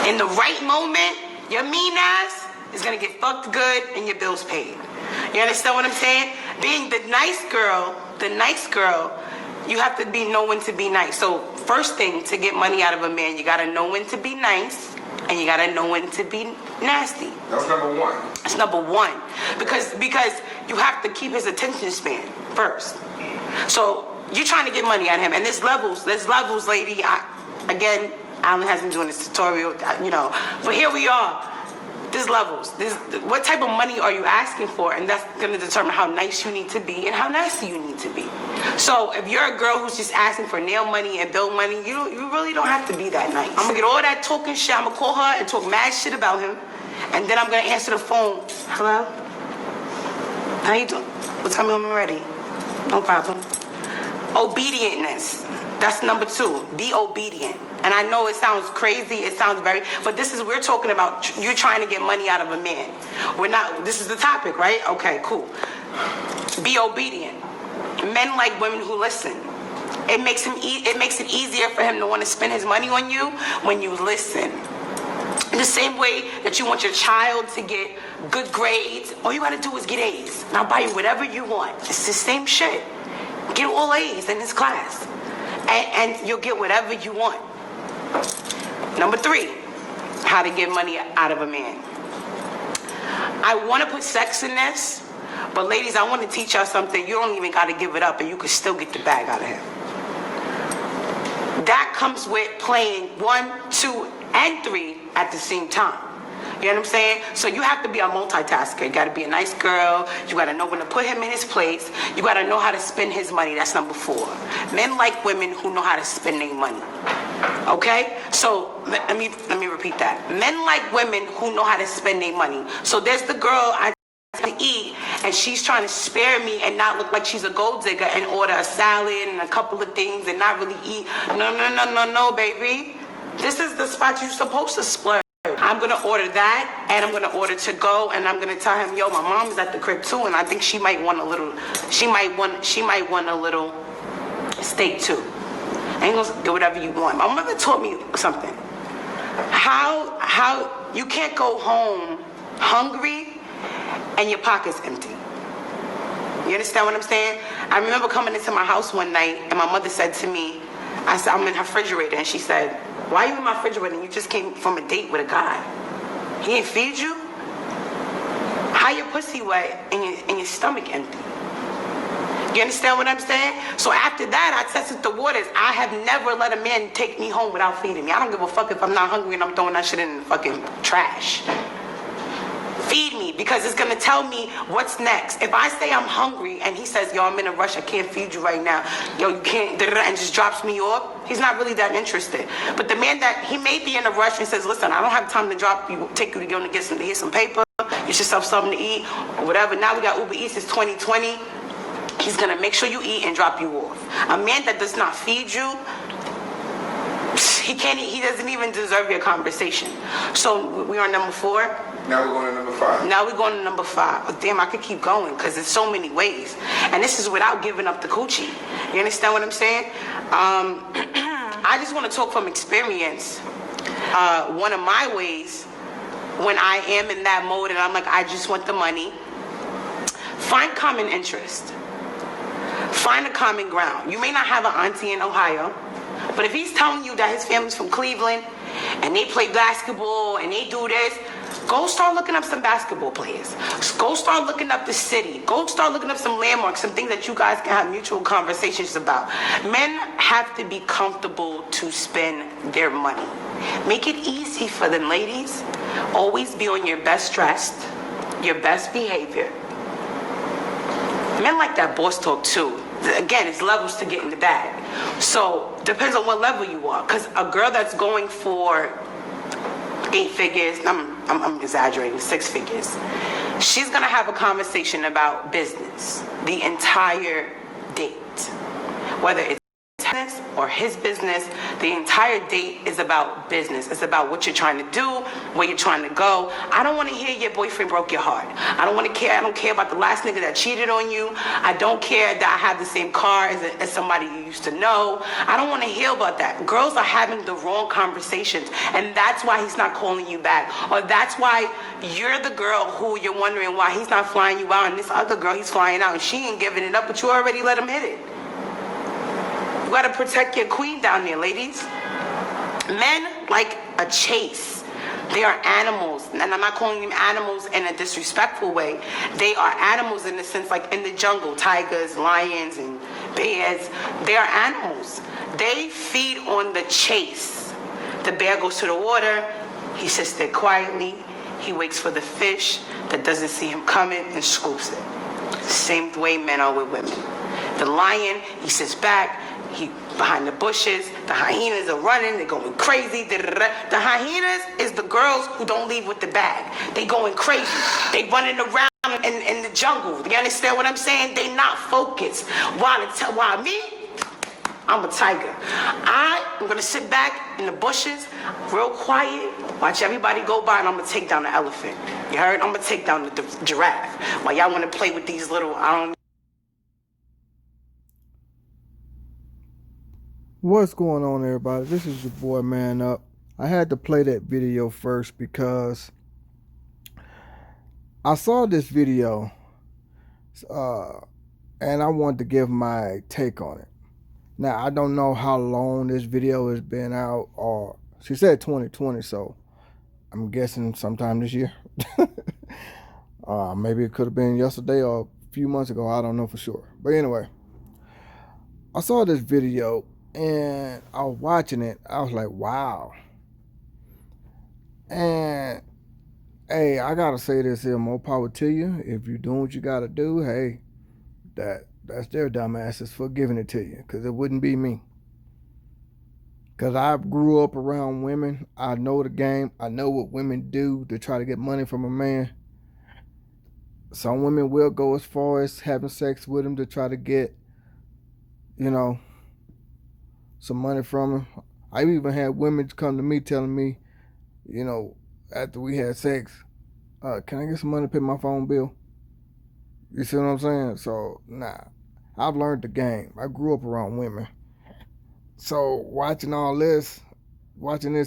In the right moment, your mean ass is gonna get fucked good and your bills paid. You understand what I'm saying? Being the nice girl, you have to know when to be nice. So first thing to get money out of a man, you gotta know when to be nice and you gotta know when to be nasty. That's number one. That's number one. Because you have to keep his attention span first. So you're trying to get money out of him. And there's levels, lady. Again, Alan has been doing this tutorial, but here we are. There's levels. What type of money are you asking for? And that's going to determine how nice you need to be and how nasty you need to be. So if you're a girl who's just asking for nail money and bill money, you really don't have to be that nice. I'm going to get all that talking shit. I'm going to call her and talk mad shit about him. And then I'm going to answer the phone. Hello? How you doing? Well, tell me when I'm ready. No problem. Obedientness. That's number two. Be obedient. And I know it sounds crazy, but we're talking about you're trying to get money out of a man. This is the topic, right? Okay, cool. Be obedient. Men like women who listen. It makes it easier for him to want to spend his money on you when you listen. In the same way that you want your child to get good grades, all you gotta do is get A's. And I'll buy you whatever you want. It's the same shit. Get all A's in this class. And you'll get whatever you want. Number three, how to get money out of a man. I want to put sex in this, but ladies, I want to teach y'all something. You don't even got to give it up, and you can still get the bag out of him. That comes with playing 1, 2, and 3 at the same time. You know what I'm saying? So you have to be a multitasker. You got to be a nice girl. You got to know when to put him in his place. You got to know how to spend his money. That's number 4. Men like women who know how to spend their money. Okay? So let me repeat that. Men like women who know how to spend their money. So there's the girl I to eat, and she's trying to spare me and not look like she's a gold digger and order a salad and a couple of things and not really eat. No, baby. This is the spot you're supposed to splurge. I'm going to order that, and I'm going to order to go, and I'm going to tell him, yo, my mom's at the crib too, and I think she might want a little steak too. I ain't going to get whatever you want. My mother taught me something. How you can't go home hungry and your pocket's empty. You understand what I'm saying? I remember coming into my house one night, and my mother said to me, I said, I'm in her refrigerator, and she said, why are you in my refrigerator and you just came from a date with a guy? He ain't feed you? How your pussy wet and your stomach empty? You understand what I'm saying? So after that, I tested the waters. I have never let a man take me home without feeding me. I don't give a fuck if I'm not hungry and I'm throwing that shit in the fucking trash. Feed me, because it's going to tell me what's next. If I say I'm hungry and he says, yo, I'm in a rush, I can't feed you right now, yo, you can't, and just drops me off, he's not really that interested. But the man that, he may be in a rush and says, listen, I don't have time to take you to go and get some paper, get yourself something to eat, or whatever. Now we got Uber Eats, it's 2020. He's going to make sure you eat and drop you off. A man that does not feed you, he doesn't even deserve your conversation. So we're on number 4. Now we're going to number 5. Now we're going to number 5. Oh, damn, I could keep going because there's so many ways. And this is without giving up the coochie. You understand what I'm saying? I just want to talk from experience. One of my ways when I am in that mode and I'm like, I just want the money, find common interest. Find a common ground. You may not have an auntie in Ohio, but if he's telling you that his family's from Cleveland and they play basketball and they do this, go start looking up some basketball players. Go start looking up the city. Go start looking up some landmarks, some things that you guys can have mutual conversations about. Men have to be comfortable to spend their money. Make it easy for them, ladies. Always be on your best dressed, your best behavior. Men like that boss talk too. Again, it's levels to get in the bag. So depends on what level you are. Because a girl that's going for 8 figures, I'm exaggerating, 6 figures, she's gonna have a conversation about business the entire date. Whether it's business or his business. The entire date is about business. It's about what you're trying to do, where you're trying to go. I don't want to hear your boyfriend broke your heart. I don't care about the last nigga that cheated on you. I don't care that I have the same car as somebody you used to know. I don't want to hear about that. Girls are having the wrong conversations, and that's why he's not calling you back. Or that's why you're the girl who you're wondering why he's not flying you out, and this other girl he's flying out and she ain't giving it up, but you already let him hit it. You gotta protect your queen down there, ladies. Men like a chase. They are animals, and I'm not calling them animals in a disrespectful way. They are animals in the sense like in the jungle, tigers, lions, and bears. They are animals. They feed on the chase. The bear goes to the water, he sits there quietly, he waits for the fish that doesn't see him coming and scoops it. Same way men are with women. The lion, he sits back, he behind the bushes. The hyenas are running, they're going crazy. The hyenas is the girls who don't leave with the bag. They going crazy. They running around in the jungle. You understand what I'm saying? They not focused. While me, I'm a tiger. I'm gonna sit back in the bushes, real quiet, watch everybody go by, and I'm gonna take down the elephant. You heard? I'm gonna take down the giraffe. While y'all wanna play with these little, What's going on, everybody? This is your boy Man Up. I had to play that video first because I saw this video and I wanted to give my take on it. Now, I don't know how long this video has been out, or she said 2020, so I'm guessing sometime this year. Maybe it could have been yesterday or a few months ago. I don't know for sure. But anyway, I saw this video and I was watching it. I was like, wow. And hey, I gotta say this here, more power to you. If you're doing what you gotta do, hey, that's their dumbasses for giving it to you, because it wouldn't be me. Because I grew up around women. I know the game. I know what women do to try to get money from a man. Some women will go as far as having sex with him to try to get, some money from him. I even had women come to me telling me, after we had sex, can I get some money to pay my phone bill? You see what I'm saying? So, nah. I've learned the game. I grew up around women. So, watching this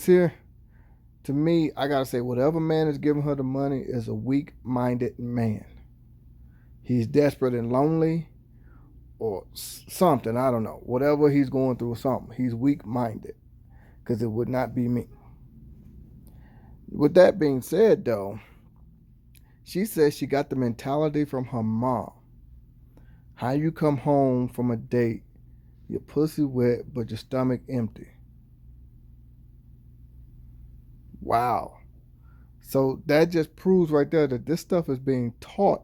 here, to me, I gotta say, whatever man is giving her the money is a weak-minded man. He's desperate and lonely, or something, I don't know. Whatever he's going through, something. He's weak-minded, because it would not be me. With that being said, though, she says she got the mentality from her mom. How you come home from a date, your pussy wet, but your stomach empty. Wow. So that just proves right there that this stuff is being taught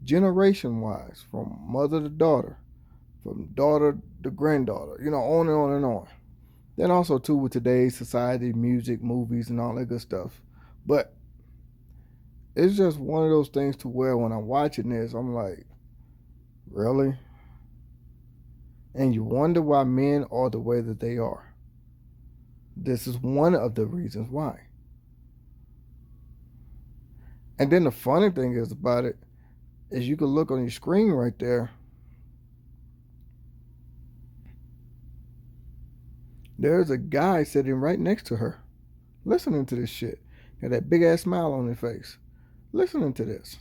generation-wise, from mother to daughter, from daughter to granddaughter, on and on and on. Then also, too, with today's society, music, movies, and all that good stuff. But it's just one of those things to where when I'm watching this, I'm like, really? And you wonder why men are the way that they are. This is one of the reasons why. And then the funny thing is about it is you can look on your screen right there. There's a guy sitting right next to her, listening to this shit. Got that big ass smile on his face, listening to this.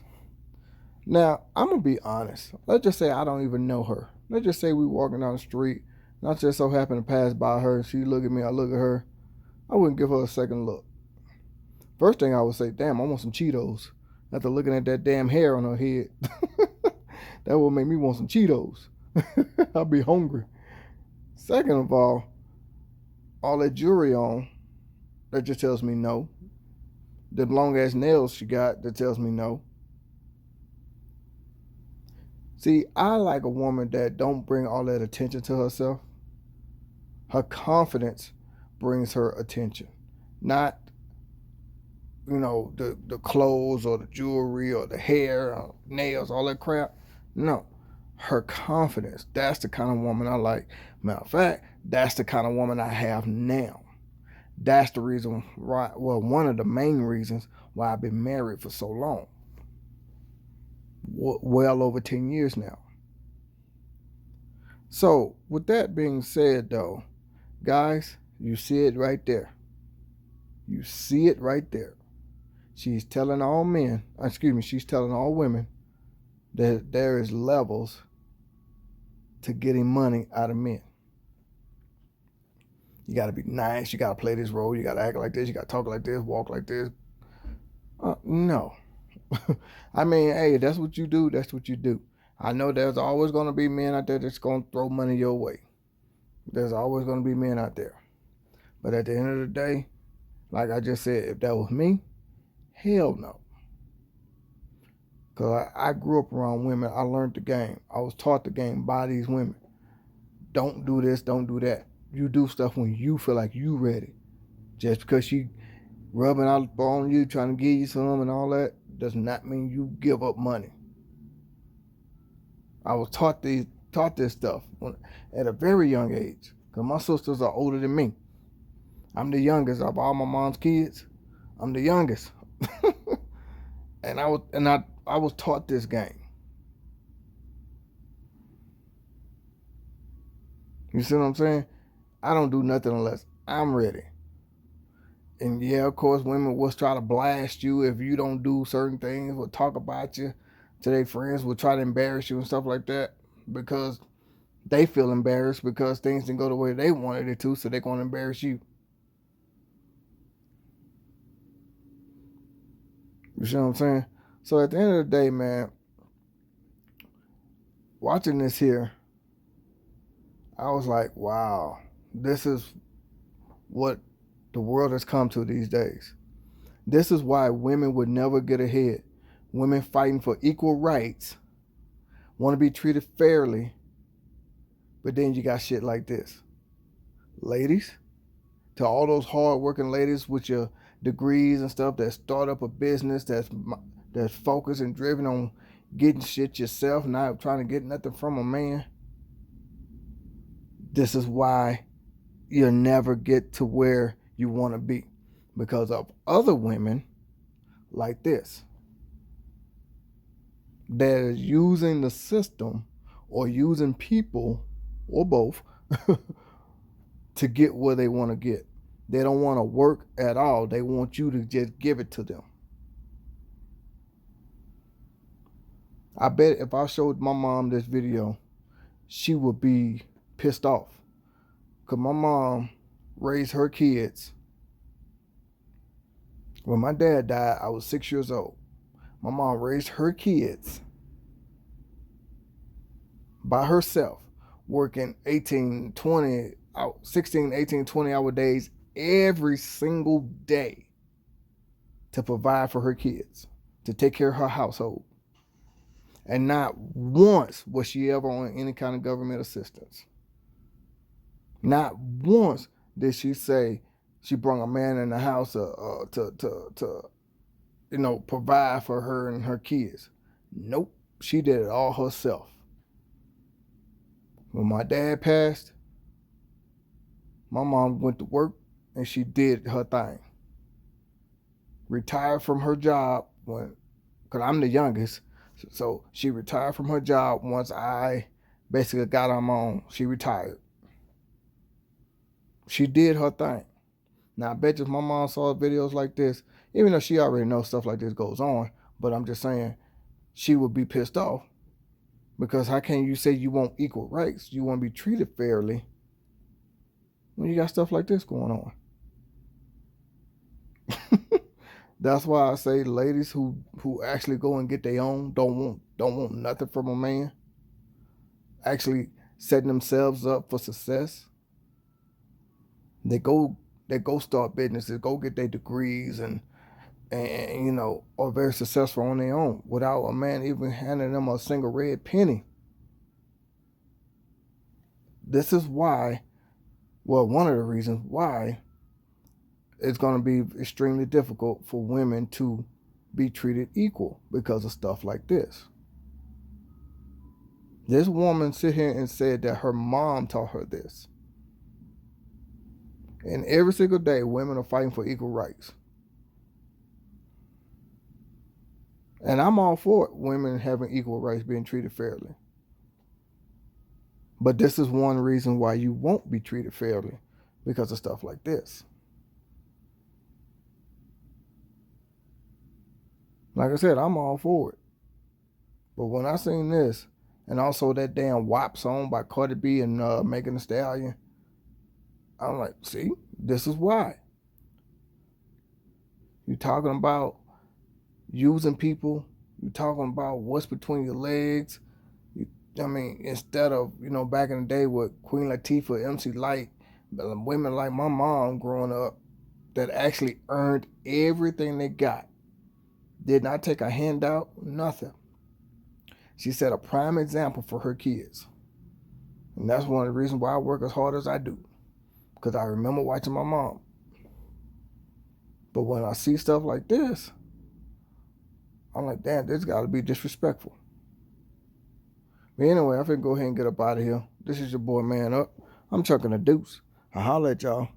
Now, I'm going to be honest. Let's just say I don't even know her. Let's just say we walking down the street, and I just so happen to pass by her, and she look at me, I look at her. I wouldn't give her a second look. First thing I would say, damn, I want some Cheetos. After looking at that damn hair on her head. That would make me want some Cheetos. I'll be hungry. Second of all that jewelry on, that just tells me no. The long ass nails she got, that tells me no. See, I like a woman that don't bring all that attention to herself. Her confidence brings her attention. Not, the clothes or the jewelry or the hair or nails, all that crap. No. her confidence. That's the kind of woman I like. Matter of fact, that's the kind of woman I have now. That's the reason why, well, one of the main reasons why I've been married for so long. Well over 10 years now. So, with that being said, though, guys, you see it right there. You see it right there. She's telling all men, she's telling all women that there is levels to getting money out of men. You got to be nice. You got to play this role. You got to act like this. You got to talk like this, walk like this. No. I mean, hey, that's what you do. That's what you do. I know there's always going to be men out there that's going to throw money your way. There's always going to be men out there. But at the end of the day, like I just said, if that was me, hell no. Because I grew up around women. I learned the game. I was taught the game by these women. Don't do this. Don't do that. You do stuff when you feel like you ready. Just because she rubbing out on you, trying to give you some and all that, does not mean you give up money. I was taught this stuff at a very young age. Because my sisters are older than me. I'm the youngest of all my mom's kids. I'm the youngest. and I was taught this game. You see what I'm saying? I don't do nothing unless I'm ready. And yeah, of course, women will try to blast you if you don't do certain things, will talk about you to their friends, will try to embarrass you and stuff like that because they feel embarrassed because things didn't go the way they wanted it to, so they're going to embarrass you. You see what I'm saying? So at the end of the day, man, watching this here, I was like, wow, this is what the world has come to these days. This is why women would never get ahead. Women fighting for equal rights, want to be treated fairly, but then you got shit like this. Ladies, to all those hard-working ladies with your degrees and stuff that start up a business that's focused and driven on getting shit yourself, not trying to get nothing from a man. This is why you'll never get to where you want to be, because of other women like this that is using the system or using people or both to get where they want to get. They don't want to work at all. They want you to just give it to them. I bet if I showed my mom this video, she would be pissed off. Because my mom raised her kids. When my dad died, I was 6 years old. My mom raised her kids by herself, working 18, 20, 16, 18, 20-hour days every single day to provide for her kids, to take care of her household. And not once was she ever on any kind of government assistance. Not once did she say she brought a man in the house to provide for her and her kids. Nope, she did it all herself. When my dad passed, my mom went to work and she did her thing. Retired from her job because I'm the youngest, so she retired from her job once I basically got on my own. She retired. She did her thing. Now, I bet you if my mom saw videos like this, even though she already knows stuff like this goes on, but I'm just saying, she would be pissed off. Because how can you say you want equal rights, you want to be treated fairly, when you got stuff like this going on? That's why I say ladies who actually go and get their own, don't want nothing from a man, actually setting themselves up for success. They go start businesses, go get their degrees and are very successful on their own without a man even handing them a single red penny. This is why, one of the reasons why it's going to be extremely difficult for women to be treated equal because of stuff like this. This woman sit here and said that her mom taught her this. And every single day, women are fighting for equal rights. And I'm all for it, women having equal rights, being treated fairly. But this is one reason why you won't be treated fairly, because of stuff like this. Like I said, I'm all for it. But when I seen this, and also that damn WAP song by Cardi B and Megan Thee Stallion, I'm like, see, this is why. You're talking about using people. You're talking about what's between your legs. Instead of, back in the day with Queen Latifah, MC Lyte, women like my mom growing up that actually earned everything they got. Did not take a handout, nothing. She set a prime example for her kids. And that's one of the reasons why I work as hard as I do. Because I remember watching my mom. But when I see stuff like this, I'm like, damn, this got to be disrespectful. But anyway, I'm finna go ahead and get up out of here. This is your boy, Man Up. I'm chucking a deuce. I'll holler at y'all.